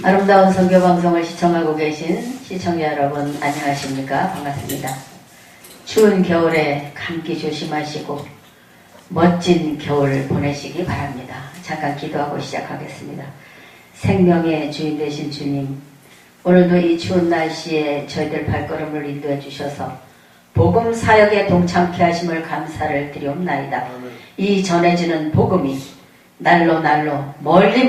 아름다운 선교방송을 시청하고 계신 시청자 여러분 안녕하십니까? 반갑습니다. 추운 겨울에 감기 조심하시고 멋진 겨울 보내시기 바랍니다. 잠깐 기도하고 시작하겠습니다. 생명의 주인 되신 주님, 오늘도 이 추운 날씨에 저희들 발걸음을 인도해 주셔서 복음 사역에 동참케 하심을 감사를 드리옵나이다. 이 전해지는 복음이 날로 멀리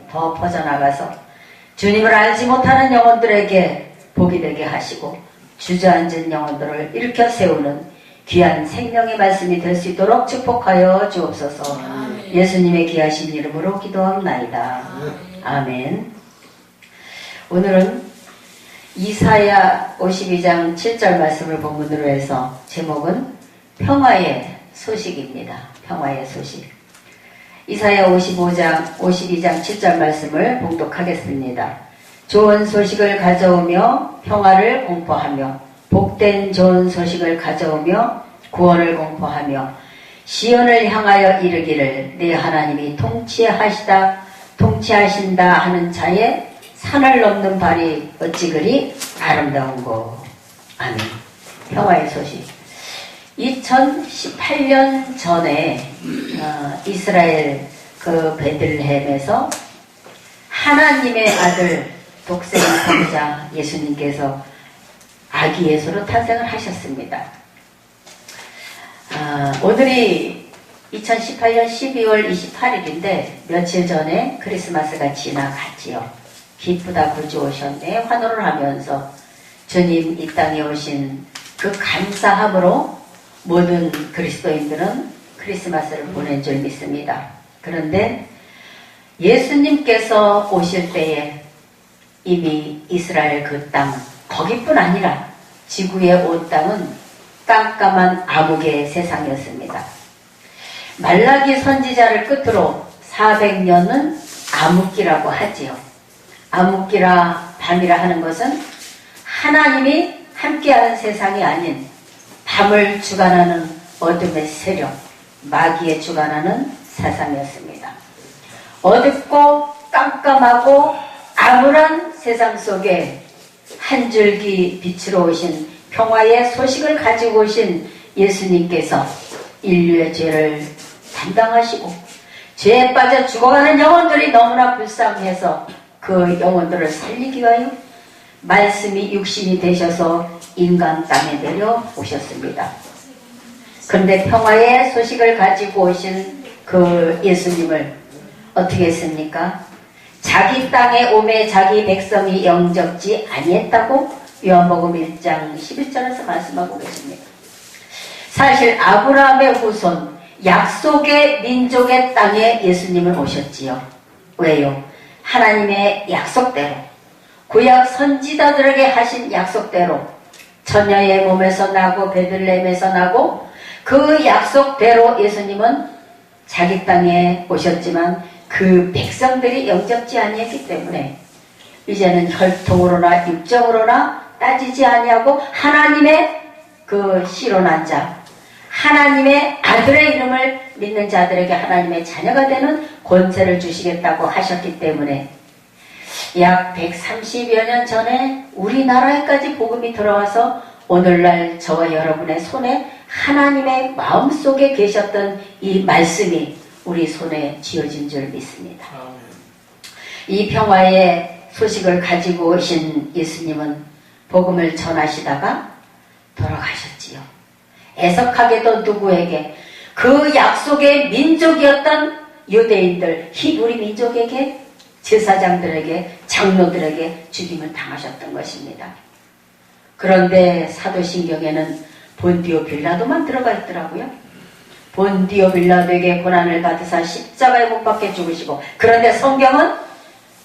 더 퍼져나가서 주님을 알지 못하는 영혼들에게 복이 되게 하시고 주저앉은 영혼들을 일으켜 세우는 귀한 생명의 말씀이 될 수 있도록 축복하여 주옵소서. 예수님의 귀하신 이름으로 기도합나이다. 아멘. 오늘은 이사야 52장 7절 말씀을 본문으로 해서 제목은 평화의 소식입니다. 평화의 소식. 이사야 52장 7절 말씀을 봉독하겠습니다. 좋은 소식을 가져오며 평화를 공포하며 복된 좋은 소식을 가져오며 구원을 공포하며 시온을 향하여 이르기를 네 하나님이 통치하신다 하는 자의 산을 넘는 발이 어찌 그리 아름다운고. 아멘. 평화의 소식. 2018년 전에 이스라엘 그 베들레헴에서 하나님의 아들 독생 성자 예수님께서 아기 예수로 탄생을 하셨습니다. 오늘이 2018년 12월 28일인데 며칠 전에 크리스마스가 지나갔지요. 기쁘다 구주 오셨네 환호를 하면서 주님 이 땅에 오신 그 감사함으로 모든 그리스도인들은 크리스마스를 보낸 줄 믿습니다. 그런데 예수님께서 오실 때에 이미 이스라엘 그 땅, 거기뿐 아니라 지구의 온 땅은 깜깜한 암흑의 세상이었습니다. 말라기 선지자를 끝으로 400년은 암흑기라고 하지요. 암흑기라 밤이라 하는 것은 하나님이 함께하는 세상이 아닌 밤을 주관하는 어둠의 세력, 마귀에 주관하는 세상이었습니다. 어둡고 깜깜하고 암울한 세상 속에 한 줄기 빛으로 오신 평화의 소식을 가지고 오신 예수님께서 인류의 죄를 담당하시고 죄에 빠져 죽어가는 영혼들이 너무나 불쌍해서 그 영혼들을 살리기 위하여 말씀이 육신이 되셔서 인간 땅에 내려오셨습니다. 그런데 평화의 소식을 가지고 오신 그 예수님을 어떻게 했습니까? 자기 땅에 오매 자기 백성이 영접지 아니했다고 요한복음 1장 11절에서 말씀하고 계십니다. 사실 아브라함의 후손 약속의 민족의 땅에 예수님은 오셨지요. 왜요? 하나님의 약속대로 구약 선지자들에게 하신 약속대로 처녀의 몸에서 나고 베들레헴에서 나고 그 약속대로 예수님은 자기 땅에 오셨지만 그 백성들이 영접지 아니했기 때문에 이제는 혈통으로나 육정으로나 따지지 아니하고 하나님의 그 씨로난 자, 하나님의 아들의 이름을 믿는 자들에게 하나님의 자녀가 되는 권세를 주시겠다고 하셨기 때문에 약 130여 년 전에 우리나라에까지 복음이 들어와서 오늘날 저와 여러분의 손에 하나님의 마음속에 계셨던 이 말씀이 우리 손에 쥐어진 줄 믿습니다. 이 평화의 소식을 가지고 오신 예수님은 복음을 전하시다가 돌아가셨지요. 애석하게도 누구에게? 그 약속의 민족이었던 유대인들, 히브리 민족에게, 제사장들에게, 장로들에게 죽임을 당하셨던 것입니다. 그런데 사도신경에는 본디오 빌라도만 들어가 있더라고요. 본디오 빌라도에게 고난을 받으사 십자가에 못 박혀 죽으시고, 그런데 성경은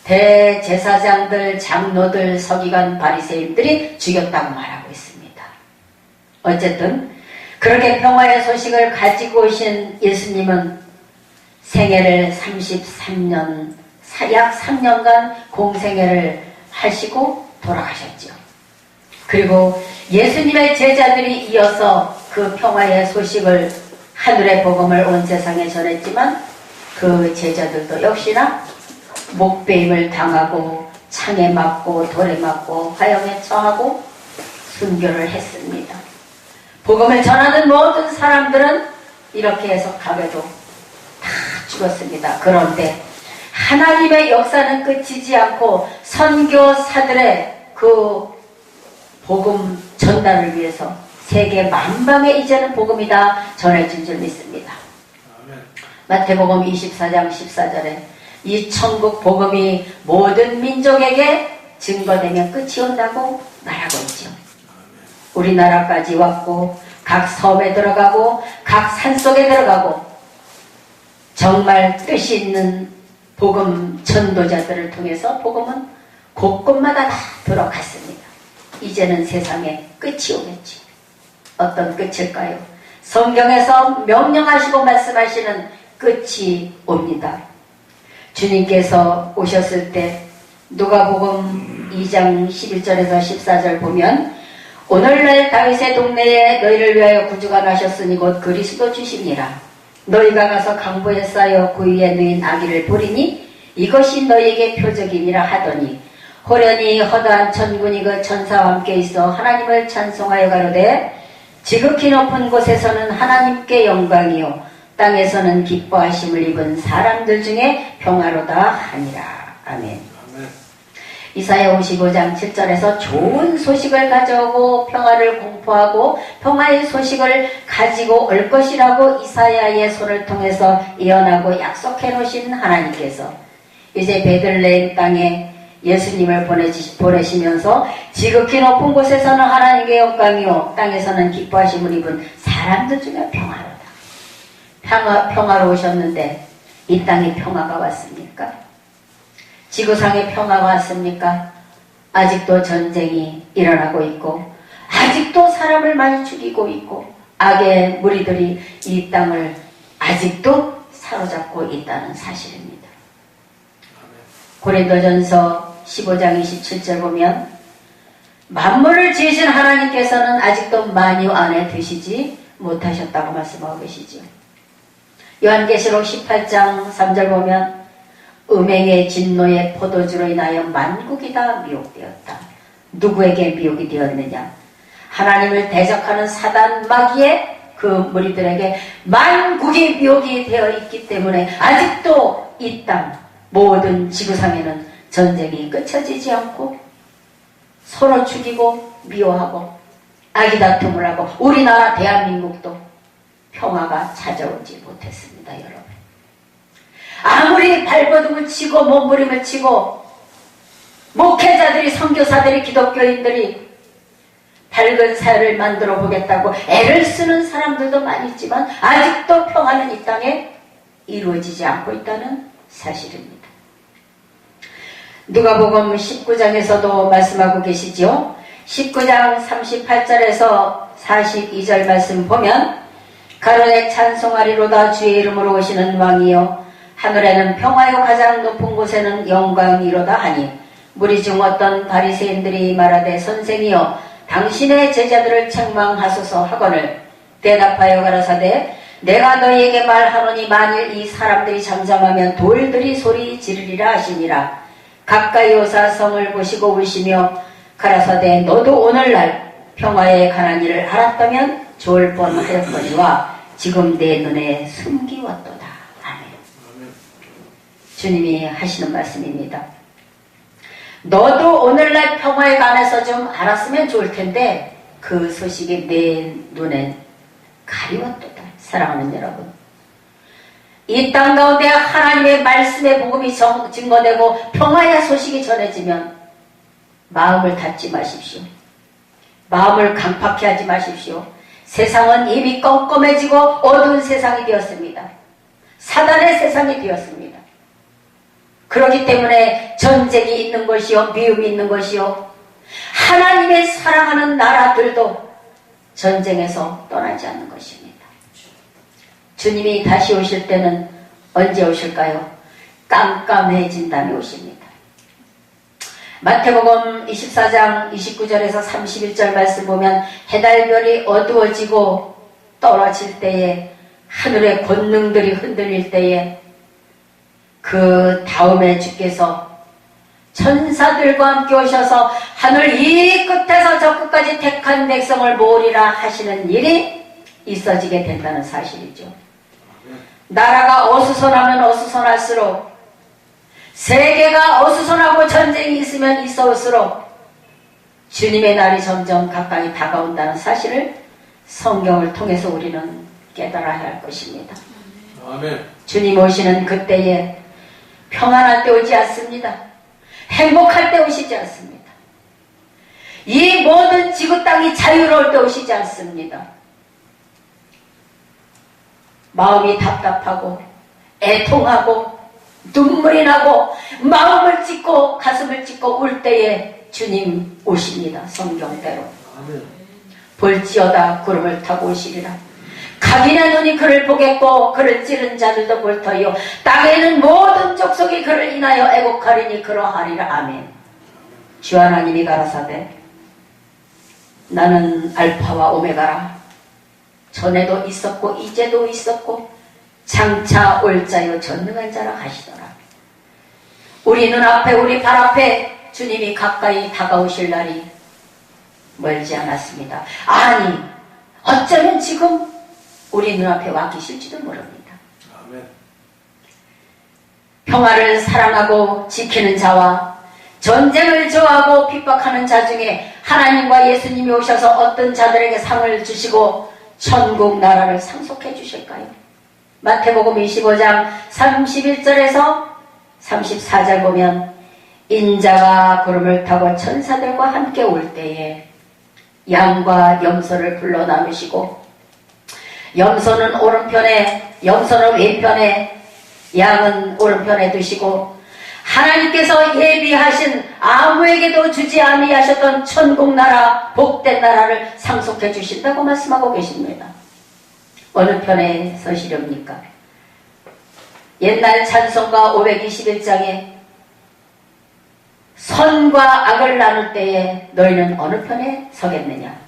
대제사장들, 장로들, 서기관, 바리새인들이 죽였다고 말하고 있습니다. 어쨌든 그렇게 평화의 소식을 가지고 오신 예수님은 생애를 33년, 약 3년간 공생애를 하시고 돌아가셨죠. 그리고 예수님의 제자들이 이어서 그 평화의 소식을, 하늘의 복음을 온 세상에 전했지만 그 제자들도 역시나 목베임을 당하고 창에 맞고 돌에 맞고 화형에 처하고 순교를 했습니다. 복음을 전하는 모든 사람들은 이렇게 해석하게도 다 죽었습니다. 그런데 하나님의 역사는 끝이지 않고 선교사들의 그 복음 전달을 위해서 세계 만방에 이제는 복음이 다 전해진 줄 믿습니다. 마태복음 24장 14절에 이 천국 복음이 모든 민족에게 증거되면 끝이 온다고 말하고 있죠. 우리나라까지 왔고 각 섬에 들어가고 각 산속에 들어가고 정말 뜻이 있는 복음 전도자들을 통해서 복음은 곳곳마다 다 들어갔습니다. 이제는 세상에 끝이 오겠지. 어떤 끝일까요? 성경에서 명령하시고 말씀하시는 끝이 옵니다. 주님께서 오셨을 때 누가복음 2장 11절에서 14절 보면 오늘날 다윗의 동네에 너희를 위하여 구주가 나셨으니 곧 그리스도 주시니라. 너희가 가서 강보에 쌓여 그 위에 누인 아기를 보리니 이것이 너희에게 표적이니라 하더니 호련히 허다한 천군이 그 천사와 함께 있어 하나님을 찬송하여 가로되 지극히 높은 곳에서는 하나님께 영광이요 땅에서는 기뻐하심을 입은 사람들 중에 평화로다 하니라. 아멘. 이사야 55장 7절에서 좋은 소식을 가져오고 평화를 공포하고 평화의 소식을 가지고 올 것이라고 이사야의 손을 통해서 예언하고 약속해 놓으신 하나님께서 이제 베들레헴 땅에 예수님을 보내시면서 지극히 높은 곳에서는 하나님께 영광이요 땅에서는 기뻐하심을 입은 사람들 중에 평화로다. 평화로우셨는데 이 땅에 평화가 왔습니까? 지구상에 평화가 왔습니까? 아직도 전쟁이 일어나고 있고 아직도 사람을 많이 죽이고 있고 악의 무리들이 이 땅을 아직도 사로잡고 있다는 사실입니다. 고린도전서 15장 27절 보면 만물을 지으신 하나님께서는 아직도 만유 안에 드시지 못하셨다고 말씀하고 계시죠. 요한계시록 18장 3절 보면 음행의 진노의 포도주로 인하여 만국이 다 미혹되었다. 누구에게 미혹이 되었느냐? 하나님을 대적하는 사단 마귀의 그 무리들에게 만국이 미혹이 되어 있기 때문에 아직도 이 땅 모든 지구상에는 전쟁이 끝쳐지지 않고 서로 죽이고 미워하고 아기다툼을 하고 우리나라 대한민국도 평화가 찾아오지 못했습니다. 여러분, 아무리 발버둥을 치고 몸부림을 치고 목회자들이 선교사들이 기독교인들이 밝은 사회를 만들어 보겠다고 애를 쓰는 사람들도 많이 있지만 아직도 평화는 이 땅에 이루어지지 않고 있다는 사실입니다. 누가복음 19장에서도 말씀하고 계시죠. 19장 38절에서 42절 말씀 보면 가론에 찬송하리로다 주의 이름으로 오시는 왕이여 하늘에는 평화요 가장 높은 곳에는 영광이로다 하니 무리 중 어떤 바리새인들이 말하되 선생이여 당신의 제자들을 책망하소서 하거늘 대답하여 가라사대 내가 너희에게 말하노니 만일 이 사람들이 잠잠하면 돌들이 소리 지르리라 하시니라. 가까이 오사 성을 보시고 울시며 가라사대 너도 오늘날 평화에 관한 일을 알았다면 좋을 뻔하였거니와 지금 내 눈에 숨기웠도다. 아멘. 주님이 하시는 말씀입니다. 너도 오늘날 평화에 관해서 좀 알았으면 좋을 텐데 그 소식이 내 눈에 가리웠도다. 사랑하는 여러분, 이 땅 가운데 하나님의 말씀의 복음이 증거되고 평화의 소식이 전해지면 마음을 닫지 마십시오. 마음을 강팍해 하지 마십시오. 세상은 이미 껌껌해지고 어두운 세상이 되었습니다. 사단의 세상이 되었습니다. 그렇기 때문에 전쟁이 있는 것이요, 미움이 있는 것이요, 하나님의 사랑하는 나라들도 전쟁에서 떠나지 않는 것입니다. 주님이 다시 오실 때는 언제 오실까요? 깜깜해진 다음에 오십니다. 마태복음 24장 29절에서 31절 말씀 보면 해달별이 어두워지고 떨어질 때에 하늘의 권능들이 흔들릴 때에 그 그 다음에 주께서 천사들과 함께 오셔서 하늘 이 끝에서 저 끝까지 택한 백성을 모으리라 하시는 일이 있어지게 된다는 사실이죠. 나라가 어수선하면 어수선할수록, 세계가 어수선하고 전쟁이 있으면 있어올수록 주님의 날이 점점 가까이 다가온다는 사실을 성경을 통해서 우리는 깨달아야 할 것입니다. 아멘. 주님 오시는 그때에 평안할 때 오지 않습니다. 행복할 때 오시지 않습니다. 이 모든 지구 땅이 자유로울 때 오시지 않습니다. 마음이 답답하고 애통하고 눈물이 나고 마음을 찢고 가슴을 찢고 울 때에 주님 오십니다. 성경대로. 아멘. 볼지어다 구름을 타고 오시리라. 각인의 눈이 그를 보겠고 그를 찌른 자들도 볼 터이요 땅에는 모든 족속이 그를 인하여 애곡하리니 그러하리라. 아멘. 주 하나님이 가라사대 나는 알파와 오메가라. 전에도 있었고 이제도 있었고 장차 올 자요 전능한 자라 하시더라. 우리 눈앞에 우리 발 앞에 주님이 가까이 다가오실 날이 멀지 않았습니다. 아니 어쩌면 지금 우리 눈앞에 와 계실지도 모릅니다. 아멘. 평화를 사랑하고 지키는 자와 전쟁을 좋아하고 핍박하는 자 중에 하나님과 예수님이 오셔서 어떤 자들에게 상을 주시고 천국 나라를 상속해 주실까요? 마태복음 25장 31절에서 34절 보면 인자가 구름을 타고 천사들과 함께 올 때에 양과 염소를 불러 나누시고 염소는 오른편에 염소는 왼편에 양은 오른편에 두시고 하나님께서 예비하신 아무에게도 주지 아니하셨던 천국 나라 복된 나라를 상속해 주신다고 말씀하고 계십니다. 어느 편에 서시렵니까? 옛날 찬송가 521장에 선과 악을 나눌 때에 너희는 어느 편에 서겠느냐?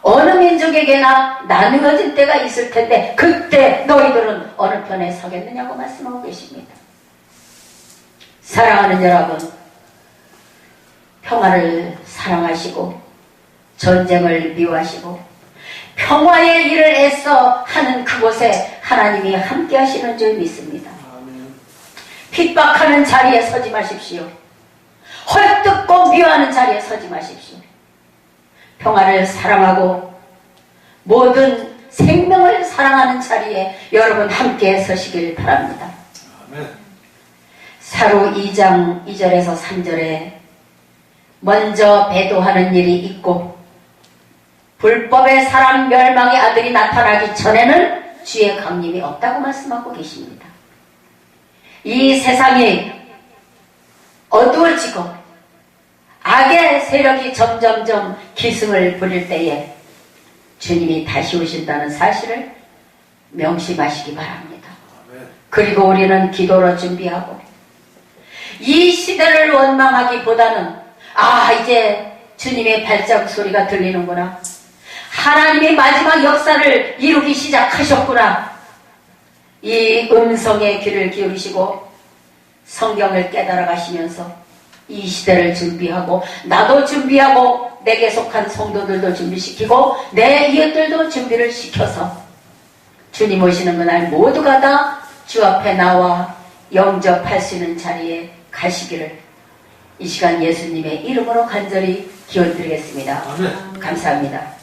어느 민족에게나 나누어질 때가 있을 텐데 그때 너희들은 어느 편에 서겠느냐고 말씀하고 계십니다. 사랑하는 여러분, 평화를 사랑하시고 전쟁을 미워하시고 평화의 일을 애써 하는 그곳에 하나님이 함께 하시는 줄 믿습니다. 아멘. 핍박하는 자리에 서지 마십시오. 헐뜯고 미워하는 자리에 서지 마십시오. 평화를 사랑하고 모든 생명을 사랑하는 자리에 여러분 함께 서시길 바랍니다. 아멘. 사로 2장 2절에서 3절에 먼저 배도하는 일이 있고 불법의 사람 멸망의 아들이 나타나기 전에는 주의 강림이 없다고 말씀하고 계십니다. 이 세상이 어두워지고 악의 세력이 점점점 기승을 부릴 때에 주님이 다시 오신다는 사실을 명심하시기 바랍니다. 그리고 우리는 기도로 준비하고 이 시대를 원망하기보다는 이제 주님의 발자국 소리가 들리는구나. 하나님의 마지막 역사를 이루기 시작하셨구나. 이 음성의 귀를 기울이시고 성경을 깨달아 가시면서 이 시대를 준비하고 나도 준비하고 내게 속한 성도들도 준비시키고 내 이웃들도 준비를 시켜서 주님 오시는 그날 모두가 다 주 앞에 나와 영접할 수 있는 자리에 가시기를 이 시간 예수님의 이름으로 간절히 기원드리겠습니다. 아멘. 감사합니다.